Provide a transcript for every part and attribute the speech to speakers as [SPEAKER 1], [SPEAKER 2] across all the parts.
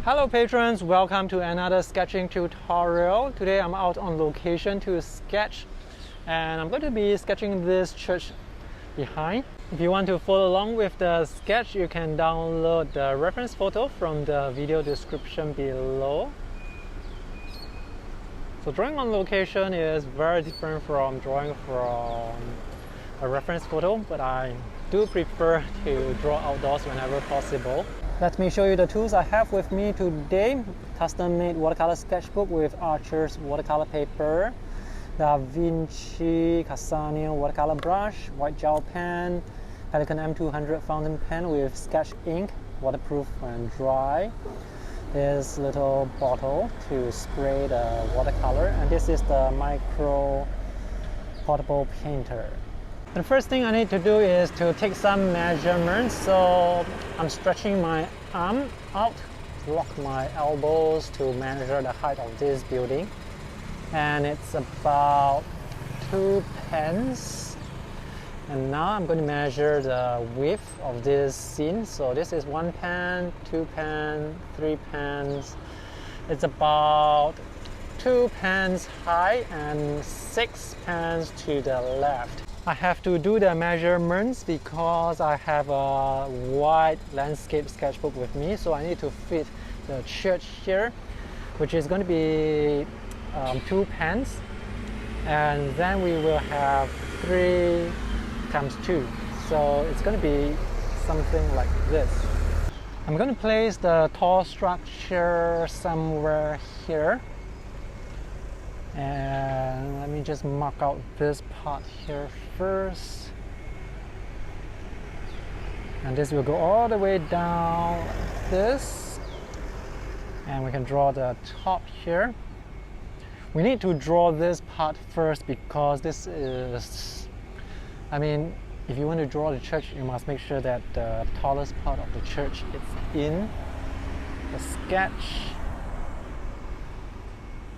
[SPEAKER 1] Hello patrons, welcome to another sketching tutorial. Today I'm out on location to sketch and I'm going to be sketching this church behind. If you want to follow along with the sketch, you can download the reference photo from the video description below. So drawing on location is very different from drawing from a reference photo, but I do prefer to draw outdoors whenever possible. Let me show you the tools I have with me today. Custom-made watercolor sketchbook with Archer's watercolor paper, Da Vinci Cassano watercolor brush, white gel pen, Pelikan M200 fountain pen with sketch ink, waterproof and dry. This little bottle to spray the watercolor, and this is the micro portable painter. The first thing I need to do is to take some measurements. So I'm stretching my arm out, lock my elbows to measure the height of this building. And it's about 2 pence. And now I'm going to measure the width of this scene. So this is 1 pen, 2 pen, 3 pens. It's about 2 pens high and 6 pens to the left. I have to do the measurements because I have a wide landscape sketchbook with me, so I need to fit the church here, which is going to be 2 pens, and then we will have 3 times 2, so it's going to be something like this. I'm going to place the tall structure somewhere here. And let me just mark out this part here first. And this will go all the way down like this. And we can draw the top here. We need to draw this part first because this is, if you want to draw the church, you must make sure that the tallest part of the church is in the sketch.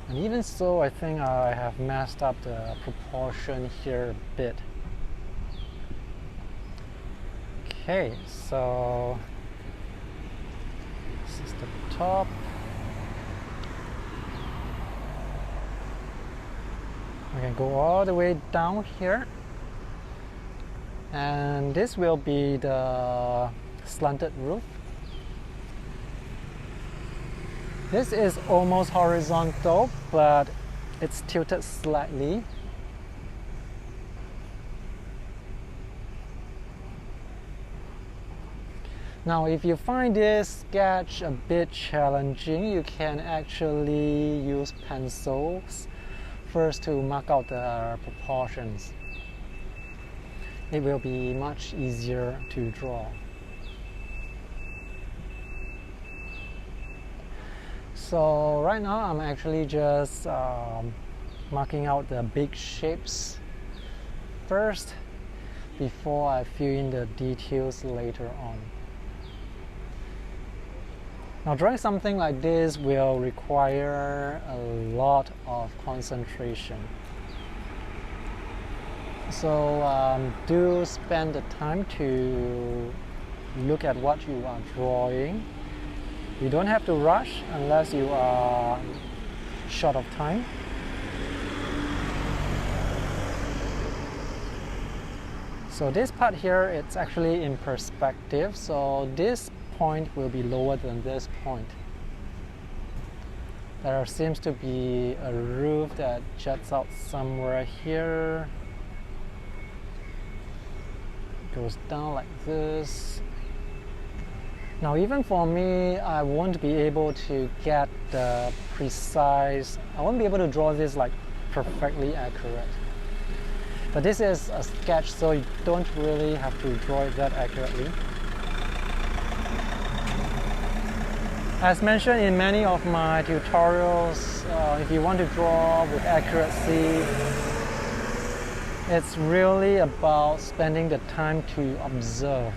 [SPEAKER 1] And even so, I think I have messed up the proportion here a bit. Okay, so this is the top. We can go all the way down here. And this will be the slanted roof. This is almost horizontal, but it's tilted slightly. Now, if you find this sketch a bit challenging, you can actually use pencils first to mark out the proportions. It will be much easier to draw. So right now I'm actually just marking out the big shapes first before I fill in the details later on. Now drawing something like this will require a lot of concentration. So do spend the time to look at what you are drawing. You don't have to rush unless you are short of time. So this part here, it's actually in perspective, so this point will be lower than this point. There seems to be a roof that juts out somewhere here. It goes down like this. Now even for me, I won't be able to get the precise, I won't be able to draw this like perfectly accurate. But this is a sketch, so you don't really have to draw it that accurately. As mentioned in many of my tutorials, if you want to draw with accuracy, it's really about spending the time to observe.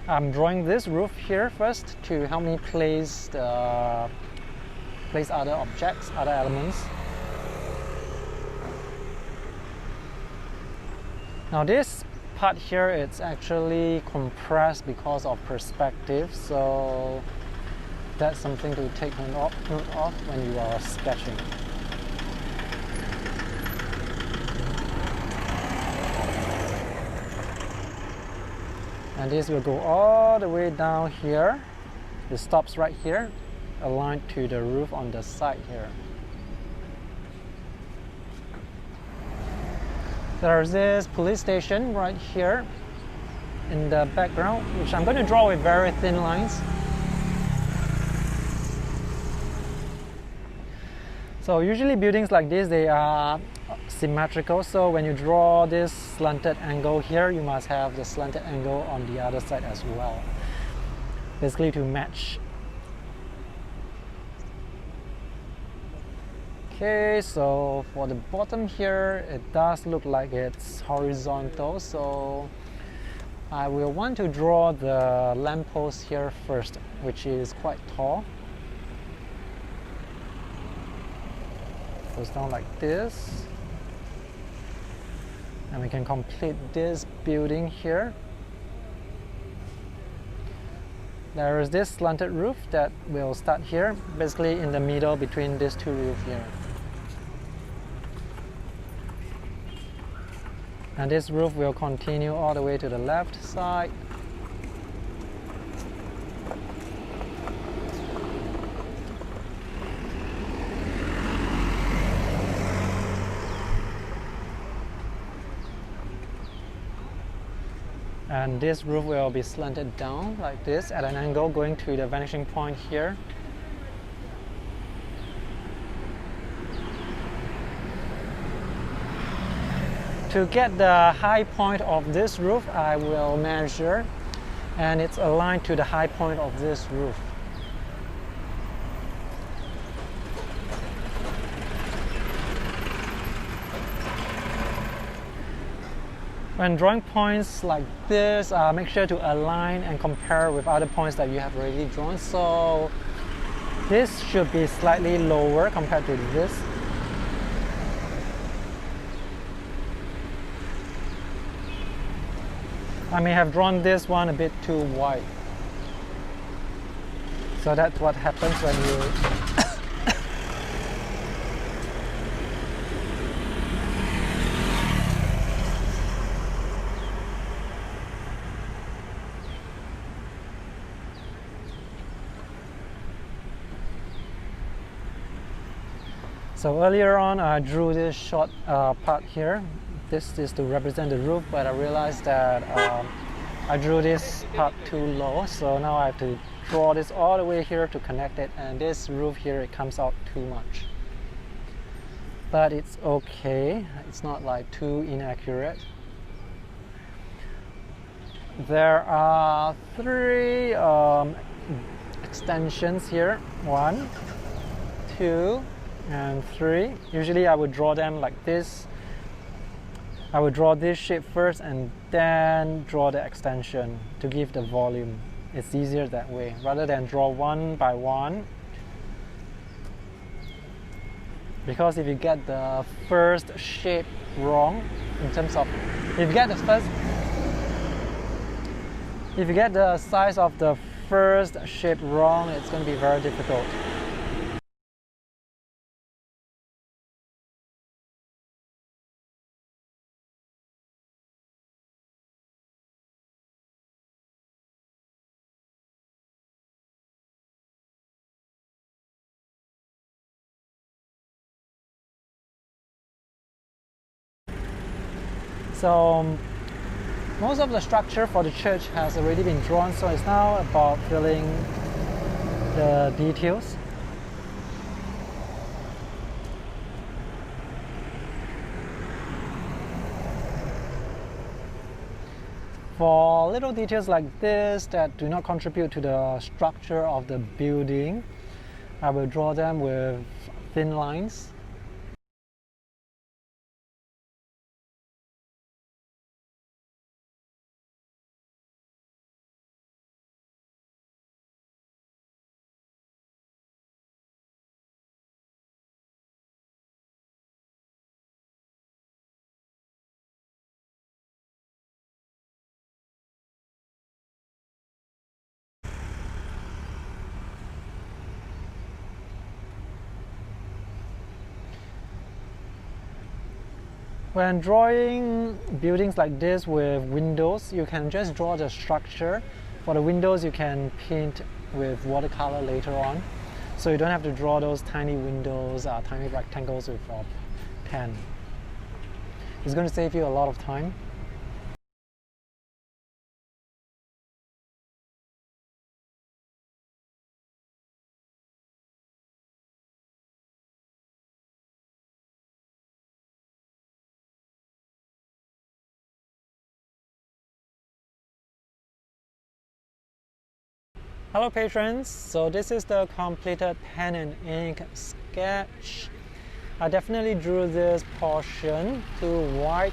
[SPEAKER 1] I'm drawing this roof here first to help me place other objects, other elements. Now this part here, it's actually compressed because of perspective, so that's something to take note of when you are sketching. And this will go all the way down here. It stops right here, aligned to the roof on the side here. There's this police station right here in the background, which I'm going to draw with very thin lines. So usually buildings like this, they are symmetrical, so when you draw this slanted angle here, you must have the slanted angle on the other side as well, basically to match. Okay, so for the bottom here, it does look like it's horizontal, so I will want to draw the lamppost here first, which is quite tall. Goes down like this, and we can complete this building here. There is this slanted roof that will start here, basically in the middle between these two roofs here. And this roof will continue all the way to the left side. And this roof will be slanted down like this at an angle going to the vanishing point here. To get the high point of this roof, I will measure, and it's aligned to the high point of this roof. When drawing points like this, make sure to align and compare with other points that you have already drawn. So this should be slightly lower compared to this. I may have drawn this one a bit too wide. So that's what happens when you So earlier on, I drew this short part here. This is to represent the roof, but I realized that I drew this part too low, so now I have to draw this all the way here to connect it, and this roof here, it comes out too much. But it's okay, it's not like too inaccurate. There are three extensions here, 1, 2, and 3. Usually I would draw them like this. I would draw this shape first and then draw the extension to give the volume. It's easier that way rather than draw one by one, because if you get the first shape wrong, in terms of if you get the size of the first shape wrong, it's going to be very difficult. So most of the structure for the church has already been drawn, so it's now about filling the details. For little details like this that do not contribute to the structure of the building, I will draw them with thin lines. When drawing buildings like this with windows, you can just draw the structure. For the windows, you can paint with watercolor later on. So you don't have to draw those tiny windows, tiny rectangles with a pen. It's going to save you a lot of time. Hello patrons, so this is the completed pen and ink sketch. I definitely drew this portion too wide,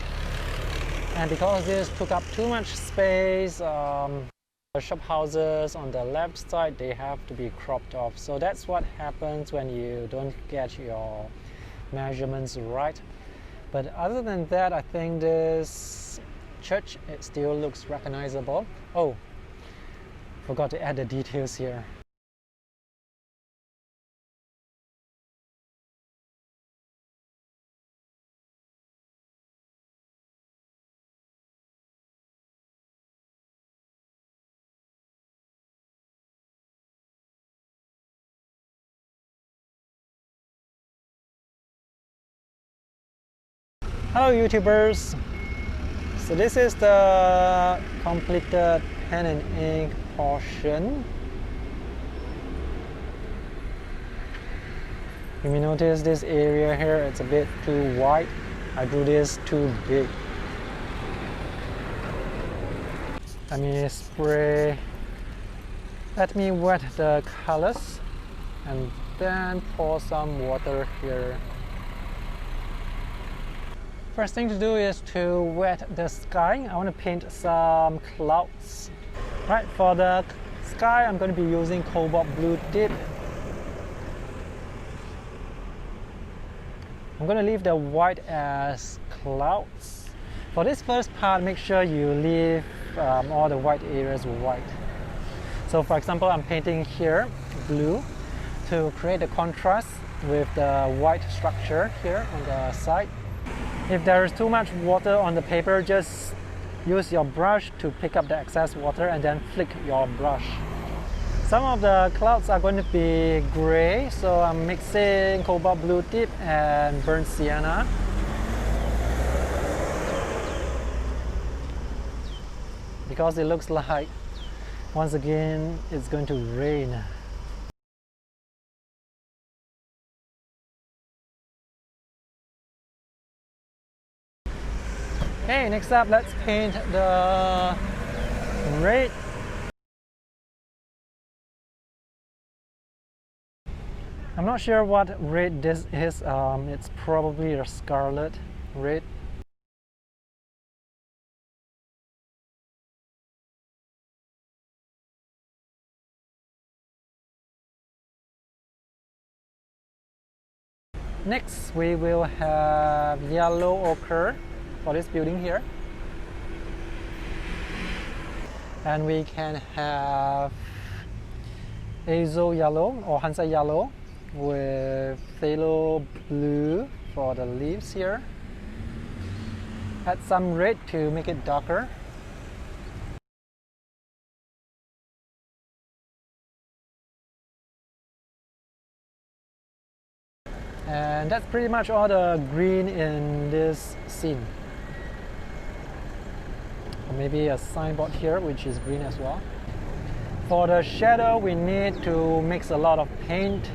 [SPEAKER 1] and because this took up too much space, the shop houses on the left side, they have to be cropped off. So that's what happens when you don't get your measurements right. But other than that, I think this church, it still looks recognizable. Oh, forgot to add the details here. Hello YouTubers! So this is the completed pen and ink portion. You may notice this area here, it's a bit too wide. I drew this too big. Let me wet the colors and then pour some water here. First thing to do is to wet the sky. I want to paint some clouds. Right, for the sky, I'm going to be using cobalt blue tip. I'm going to leave the white as clouds. For this first part, make sure you leave all the white areas white. So for example, I'm painting here blue to create a contrast with the white structure here on the side. If there is too much water on the paper, just use your brush to pick up the excess water and then flick your brush. Some of the clouds are going to be gray, so I'm mixing cobalt blue tip and burnt sienna. Because it looks like, once again, it's going to rain. Okay, next up, let's paint the red. I'm not sure what red this is. It's probably a scarlet red. Next, we will have yellow ochre for this building here. And we can have azo yellow or Hansa yellow with phthalo blue for the leaves here. Add some red to make it darker. And that's pretty much all the green in this scene. Or maybe a signboard here which is green as well. For the shadow, we need to mix a lot of paint.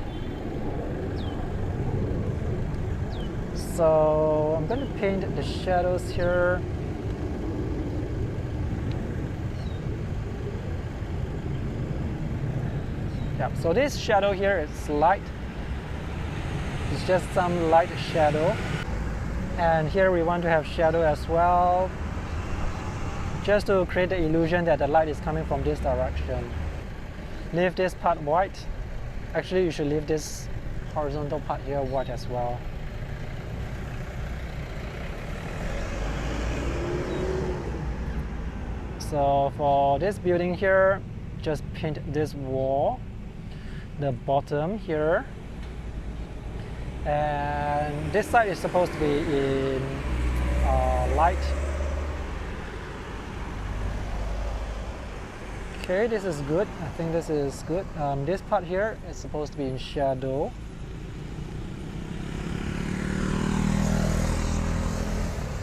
[SPEAKER 1] So I'm going to paint the shadows here. Yeah, so this shadow here is light. It's just some light shadow. And here we want to have shadow as well, just to create the illusion that the light is coming from this direction. Leave this part white. Actually, you should leave this horizontal part here white as well. So for this building here, just paint this wall, the bottom here, and this side is supposed to be in light. Okay, this is good. I think this is good. This part here is supposed to be in shadow.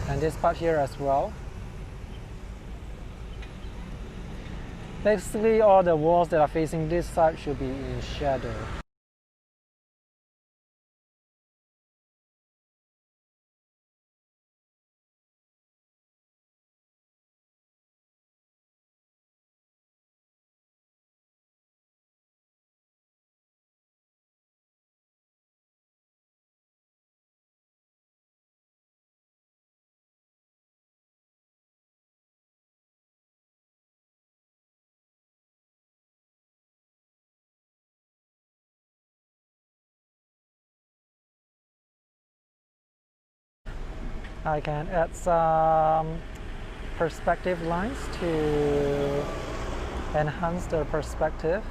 [SPEAKER 1] And this part here as well. Basically, all the walls that are facing this side should be in shadow. I can add some perspective lines to enhance the perspective.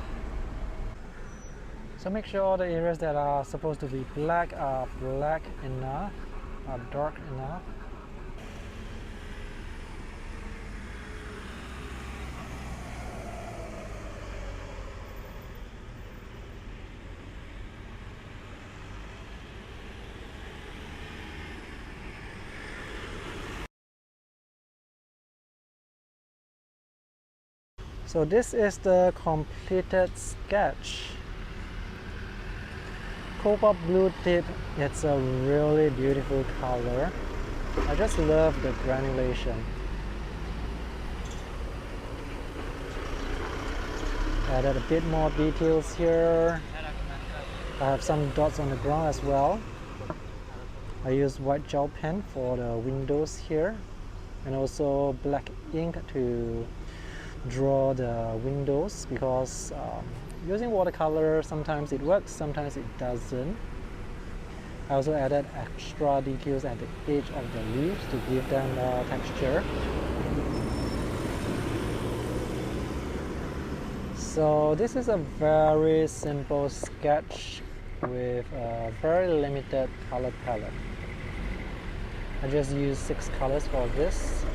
[SPEAKER 1] So make sure all the areas that are supposed to be black are black enough, are dark enough. So this is the completed sketch. Cobalt blue tip, it's a really beautiful color. I just love the granulation. Added a bit more details here. I have some dots on the ground as well. I use white gel pen for the windows here, and also black ink to draw the windows, because using watercolor sometimes it works, sometimes it doesn't. I also added extra details at the edge of the leaves to give them more texture. So this is a very simple sketch with a very limited color palette. I just used 6 colors for this.